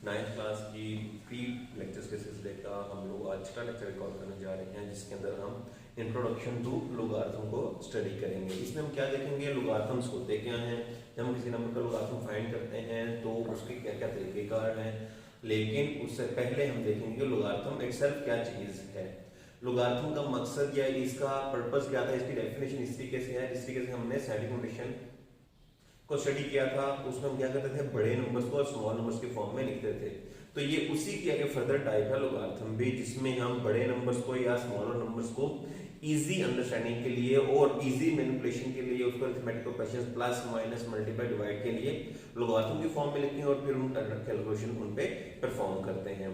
Ninth class की pre lectures के सिलसिले का हम लोग आज का लेक्चर रिकॉर्ड करने जा रहे हैं, जिसके अंदर हम इंट्रोडक्शन टू लोगारिथम को स्टडी करेंगे। इसमें हम क्या देखेंगे, लोगारिथम्स होते क्या हैं, जब हम किसी नंबर का लोगारिथम फाइंड करते हैं तो उसके क्या क्या तरीकेकार हैं। लेकिन उससे पहले हम देखेंगे कि लोगारिथम इटसेल्फ क्या चीज है, लोगारिथम का मकसद या इसका पर्पस क्या था, इसकी डेफिनेशन इस तरीके से है जिस तरीके से हमने स्टैटिक नोटेशन को स्टडी किया था। उसमें हम क्या करते थे, बड़े नंबर्स को और स्मॉल नंबर्स के फॉर्म में लिखते थे। तो ये उसी की आगे फर्दर टाइप है लोगारिथम भी, जिसमें हम बड़े नंबर्स को या स्मॉलर नंबर्स को इजी अंडरस्टैंडिंग के लिए और इजी मैनिपुलेशन के लिए, उसको arithmetic operations plus minus multiply divide के लिए लोगारिथम की फॉर्म में लिखते हैं और फिर उन कैलकुलेशन उन पे परफॉर्म करते हैं।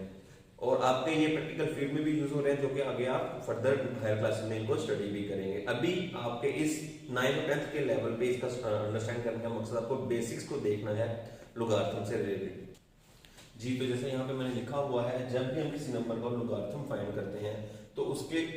और आपके ये प्रैक्टिकल फील्ड में भी यूज हो रहे हैं, जो कि आगे आप फर्दर हायर क्लासेस में इनको स्टडी भी करेंगे। अभी आपके इस 9th और 10th के लेवल पे इसका अंडरस्टैंड करने का मकसद आपको बेसिक्स को देखना है लोगारिथम से रिलेटेड। जी, तो जैसे यहाँ पे मैंने लिखा हुआ है, जब भी हम किसी नंबर का लोगारिथम फाइंड करते हैं तो उसके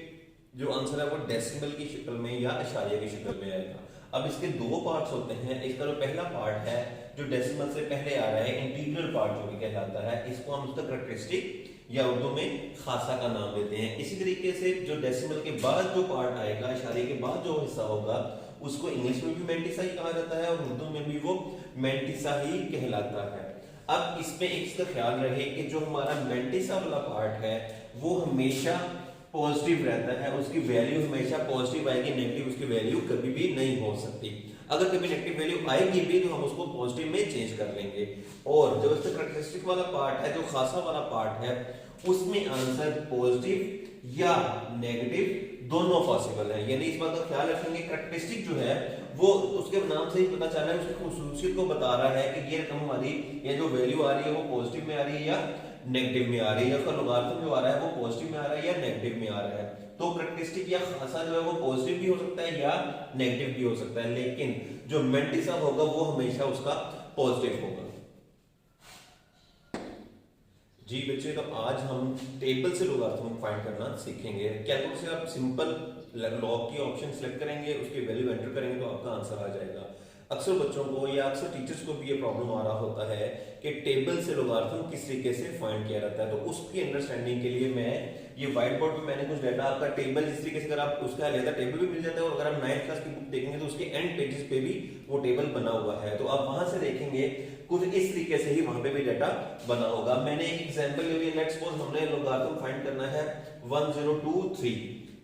जो आंसर है वो डेसिमल की शक्ल में या इशारे की शक्ल में आएगा। अब इसके दो पार्ट्स होते हैं। इसका जो पहला पार्ट है जो डेसिमल से पहले आ रहा है, इंटीग्रल पार्ट जो कि कहलाता है, इसको हम उसका कैरेक्टरिस्टिक या उर्दू में खासा का नाम देते हैं। इसी तरीके से जो डेसिमल के बाद जो पार्ट आएगा, इशारे के बाद जो हिस्सा होगा, उसको इंग्लिश में भी मैंटिसा ही कहा जाता है और उर्दू में भी वो मैंटिसा ही कहलाता है। अब इसमें एक इसका ख्याल रहे कि जो हमारा मैंटिसा वाला पार्ट है वो हमेशा पॉजिटिव रहता है, उसकी वैल्यू हमेशा पॉजिटिव आएगी, नेगेटिव उसकी वैल्यू कभी भी नहीं हो सकती। अगर कभी नेगेटिव वैल्यू आएगी भी तो हम उसको पॉजिटिव में चेंज कर लेंगे। और जो इसका कैरेक्टरिस्टिक वाला पार्ट है, जो खासा वाला पार्ट है, उसमें आंसर पॉजिटिव या नेगेटिव दोनों पॉसिबल है। यानी इस बात का ख्याल रखेंगे, कैरेक्टरिस्टिक जो है वो उसके नाम से ही पता चल रहा है, उसकी खूबसूरती को बता रहा है कि ये रकम हमारी या जो वैल्यू आ रही है वो पॉजिटिव में आ रही है या नेगेटिव में आ रही है, उसका लोगारिथम जो आ रहा है वो पॉजिटिव में आ रहा है या नेगेटिव में आ रहा है। तो कैरेक्टरिस्टिक या खासा जो है वो पॉजिटिव भी हो सकता है या नेगेटिव भी हो सकता है, लेकिन जो मैंटिसा होगा वो हमेशा उसका पॉजिटिव होगा। जी बच्चे, तो आज हम टेबल से लोगारिथम फाइंड करना सीखेंगे। कैलकुलेटर से आप सिंपल लॉग की ऑप्शन सेलेक्ट करेंगे, उसकी वैल्यू एंटर करेंगे तो आपका आंसर आ जाएगा। अक्सर बच्चों को या अक्सर टीचर्स को भी ये प्रॉब्लम आ रहा होता है कि टेबल से लोगारिथम किस तरीके से फाइंड किया जाता है। तो उसकी अंडरस्टैंडिंग के लिए मैं ये व्हाइट बोर्ड पे मैंने कुछ डाटा आपका टेबल जिस तरीके से, अगर आप उसका लेता टेबल भी मिल जाता है, और अगर आप 9th क्लास की बुक देखेंगे तो उसके एंड पेजेस पे भी वो टेबल बना हुआ है। तो आप वहां से देखेंगे कुछ इस तरीके से ही वहां पे भी डाटा बना होगा। मैंने एक एग्जांपल ली है, लेट्स सपोज हमने लोगारिथम फाइंड करना है 1023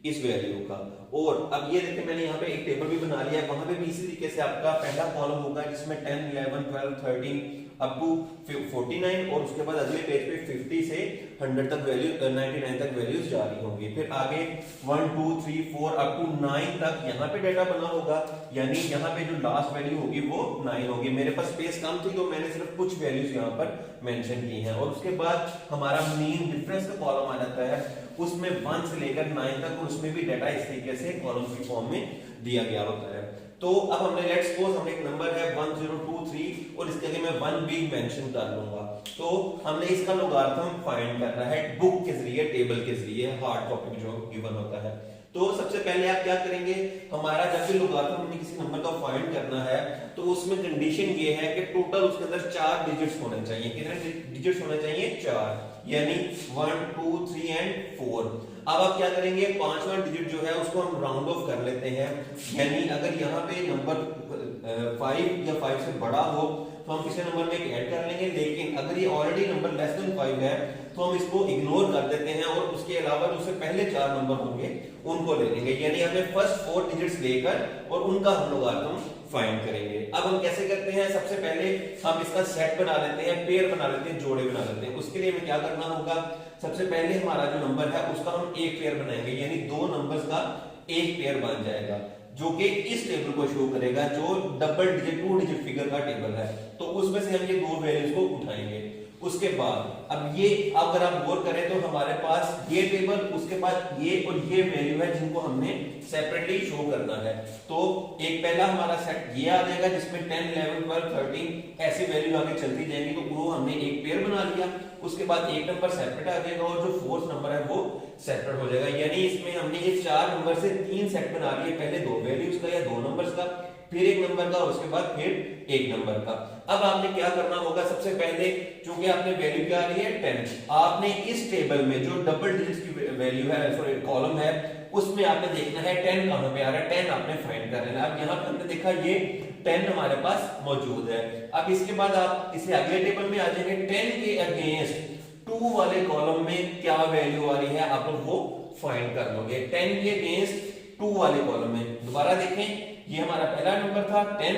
इस वैल्यू का। और अब ये देखिए मैंने यहाँ पे एक टेबल भी बना लिया है, वहां पे भी इसी तरीके से आपका पहला कॉलम होगा जिसमें 10 11 12 13 अप टू 49 और उसके बाद अगले पेज पे 50 से 100 तक वैल्यू 99 तक वैल्यूज जा रही होंगी। फिर आगे 1 2 3 4 अप टू 9 तक यहाँ पे डाटा बना होगा, यानी यहाँ पे जो लास्ट वैल्यू होगी वो 9 होगी। मेरे पास स्पेस कम थी तो मैंने सिर्फ कुछ वैल्यूज यहाँ पर मेंशन की हैं। और उसके बाद हमारा मीन डिफरेंस का कॉलम आ जाता है, उसमें 1 से लेकर 9 तक, और उसमें भी डाटा इस तरीके से कॉलम की फॉर्म में दिया गया होता है। तो अब हमने लेट्स सपोज हमने एक नंबर है 1023 और इसके आगे मैं 1 भी मेंशन कर लूंगा। तो हमने इसका लोगारिथम फाइंड करना है बुक के जरिए, टेबल के जरिए, हार्ड कॉपी में जो गिवन होता है। तो सबसे पहले आप क्या करेंगे, हमारा जब भी लोगारिथम हमने किसी नंबर का फाइंड करना है तो उसमें कंडीशन ये है कि टोटल उसके अंदर 4 डिजिट्स होने चाहिए। कितने डिजिट्स होने चाहिए? 4, यानी 1 2 3 एंड 4। अब आप क्या करेंगे, 5वां डिजिट जो है उसको हम राउंड ऑफ कर लेते हैं, यानी अगर यहाँ पे नंबर 5 या 5 से बड़ा हो तो हम किसी नंबर में एक ऐड कर लेंगे, लेकिन अगर ये ऑलरेडी नंबर लेस देन 5 है तो हम इसको इग्नोर कर देते हैं और उसके अलावा जो उससे पहले 4 नंबर होंगे उनको ले लेंगे। यानी हमें फर्स्ट 4 डिजिट्स लेकर और उनका हम लोगारिथम फाइंड करेंगे। अब हम कैसे करते हैं, सबसे पहले हम इसका सेट बना लेते हैं, पेयर बना लेते हैं, जोड़े बना लेते हैं। उसके लिए हमें क्या करना होगा, सबसे पहले हमारा जो नंबर है उसका हम एक पेयर बनाएंगे, यानी 2 नंबर्स का एक पेयर बन जाएगा जो कि इस टेबल को शो करेगा, जो डबल डिजिट 2 डिजिट फिगर का टेबल है। तो उसमें से हम ये 2 वैल्यूज को उठाएंगे। उसके बाद अब ये अगर आप गौर करें तो हमारे पास ये टेबल, उसके बाद ये और ये वैल्यू है जिनको हमने सेपरेटली शो करना है। तो एक पहला हमारा सेट ये आ जाएगा जिसमें 10 11 12 13 ऐसी वैल्यू आगे चलती जाएंगी, तो वो हमने एक पेयर बना लिया। उसके बाद एक नंबर सेपरेट आ जाएगा और जो 4th नंबर है वो सेपरेट हो जाएगा। यानी इसमें हमने ये 4 नंबर से 3 सेट बना लिए, पहले 2 वैल्यूज का या 2 नंबर्स का, फिर एक नंबर का और उसके बाद फिर एक नंबर का। अब आपने क्या करना होगा, सबसे पहले चूंकि आपने वैल्यू क्या आ रही है 10, आपने इस टेबल में जो डबल डिजिट की वैल्यू है, सॉरी कॉलम है, उसमें आपने देखना है 10 कहां पे आ रहा है, 10 आपने फाइंड कर लेना है। अब यहाँ पे हमने देखा ये 10 हमारे पास मौजूद है। अब इसके बाद आप इसे अगले टेबल में आ जाएंगे, 10 के अगेंस्ट 2 वाले कॉलम में क्या वैल्यू आ रही है आप लोग वो फाइंड कर लोगे। 10 के अगेंस्ट 2 वाले कॉलम में दोबारा देखें, ये हमारा पहला नंबर था 10,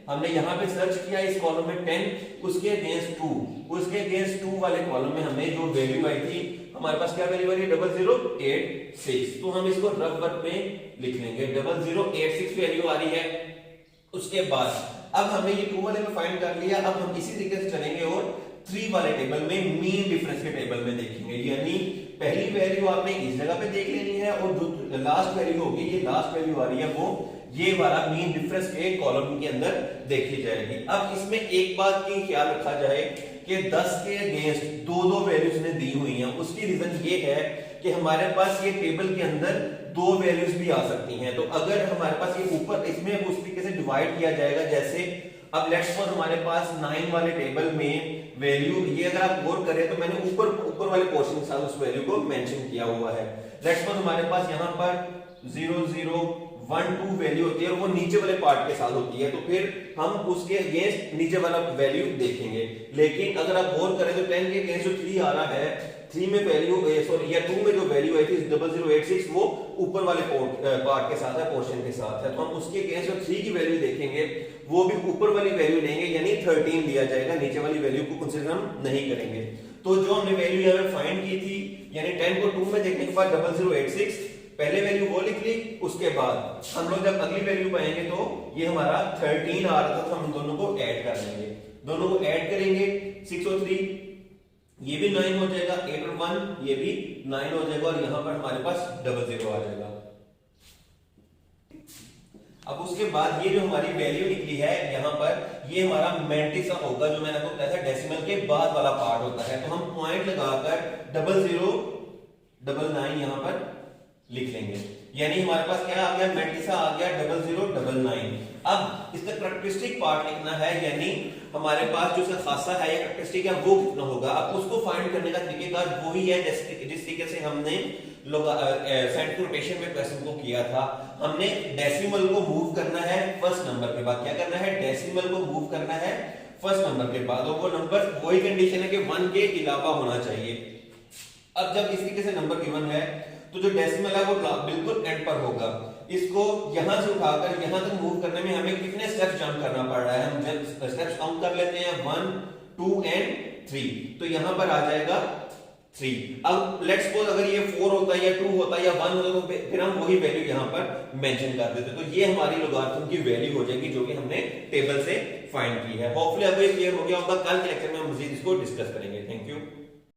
हमने यहां पे सर्च किया इस कॉलम में 10, उसके अगेंस्ट 2, उसके अगेंस्ट 2 वाले कॉलम में हमें जो वैल्यू आई थी, हमारे पास क्या वैल्यू आ रही है 0086, तो हम इसको रफ वर्क में लिख लेंगे 0086 वैल्यू आ रही है। उसके बाद अब हमने ये 2 वाले में फाइंड कर लिया, अब हम इसी तरीके से चलेंगे और 3 वाले टेबल में मीन डिफरेंस के टेबल में देखेंगे, यानी पहली वैल्यू आपने इस जगह पे देख लेनी है और जो लास्ट वैल्यू होगी, ये लास्ट वैल्यू आ रही है वो ये वाला मीन डिफरेंस के कॉलम के अंदर देखी जाएगी। अब इसमें एक बात की ख्याल रखा जाए कि 10 के अगेंस्ट दो वैल्यूज ने दी हुई हैं, उसकी रीजन ये है कि हमारे पास ये टेबल के अंदर 2 वैल्यूज भी आ सकती हैं, तो अगर हमारे पास ये ऊपर इसमें उस तरीके से डिवाइड किया जाएगा, जैसे अब लेट्स सपोज हमारे पास 9 वाले टेबल में वैल्यू, ये अगर आप गौर करें तो मैंने ऊपर वाले पोर्शन के साथ उस वैल्यू को मेंशन किया हुआ है। लेट्स सपोज हमारे पास यहाँ पर 0012 वैल्यू होती है और वो नीचे वाले पार्ट के साथ होती है, तो फिर हम उसके अगेंस्ट नीचे वाला वैल्यू देखेंगे। लेकिन अगर आप गौर करें तो 10 के अगेंस्ट जो 3 आ रहा है, 3 में वैल्यू सॉरी या 2 में जो वैल्यू आई थी 0086 वो ऊपर वाले पार्ट के साथ है, पोर्शन के साथ है, तो हम उसके अगेंस्ट जो 3 की वैल्यू देखेंगे वो भी ऊपर वाली वैल्यू लेंगे, यानी 13 लिया जाएगा, नीचे वाली वैल्यू को कंसीडर हम नहीं करेंगे। तो जो हमने वैल्यू यहाँ पे फाइंड की थी, यानी 10 को 2 में देखने के बाद 0086 पहले वैल्यू वो लिख ली, उसके बाद हम लोग जब अगली वैल्यू पाएंगे तो ये हमारा 13 आ रहा था, तो हम दोनों को ऐड कर लेंगे, दोनों को ऐड करेंगे 6 और 3 ये भी 9 हो जाएगा, 8 और 1 ये भी 9 हो जाएगा और यहां पर हमारे पास 00 आ जाएगा। अब उसके बाद ये जो हमारी वैल्यू निकली है यहाँ पर, ये हमारा मैंटिसा होगा, जो मैंने आपको बताया था डेसिमल के बाद वाला पार्ट होता है, तो हम पॉइंट लगाकर 0099 यहाँ पर लिख लेंगे, यानी हमारे पास क्या आ गया, मैंटिसा आ गया 0099। अब इसका करैक्टरिस्टिक पार्ट लिखना है, यानी हमारे पास जो इसका खासा है या करैक्टरिस्टिक है वो कितना होगा। अब उसको फाइंड करने का तरीकेकार वही है जिस तरीके से हमने साइंटिफिक नोटेशन में क्वेश्चन को किया था। हमने डेसिमल को मूव करना है फर्स्ट नंबर के बाद, क्या करना है, डेसिमल को मूव करना है फर्स्ट नंबर के बाद, और वो नंबर वही कंडीशन है कि 1 के अलावा होना चाहिए। अब जब इस तरीके से नंबर गिवन है तो जो डेसिमल है वो बिल्कुल एंड पर होगा, इसको यहां से उठाकर यहां तक मूव करने में हमें कितने स्टेप्स जंप करना पड़ रहा है, हम जब स्टेप्स काउंट कर लेते हैं 1 2 एंड 3, तो यहां पर आ जाएगा 3। अब लेट्स सपोज अगर ये 4 होता या 2 होता या 1 होता तो फिर हम वही वैल्यू यहां पर मेंशन कर देते, तो ये हमारी लोगारिथम की वैल्यू हो जाएगी जो कि हमने टेबल से फाइंड की है। होपफुली अब ये क्लियर हो गया होगा, कल के लेक्चर में हम मजीद इसको डिस्कस करेंगे। Thank you.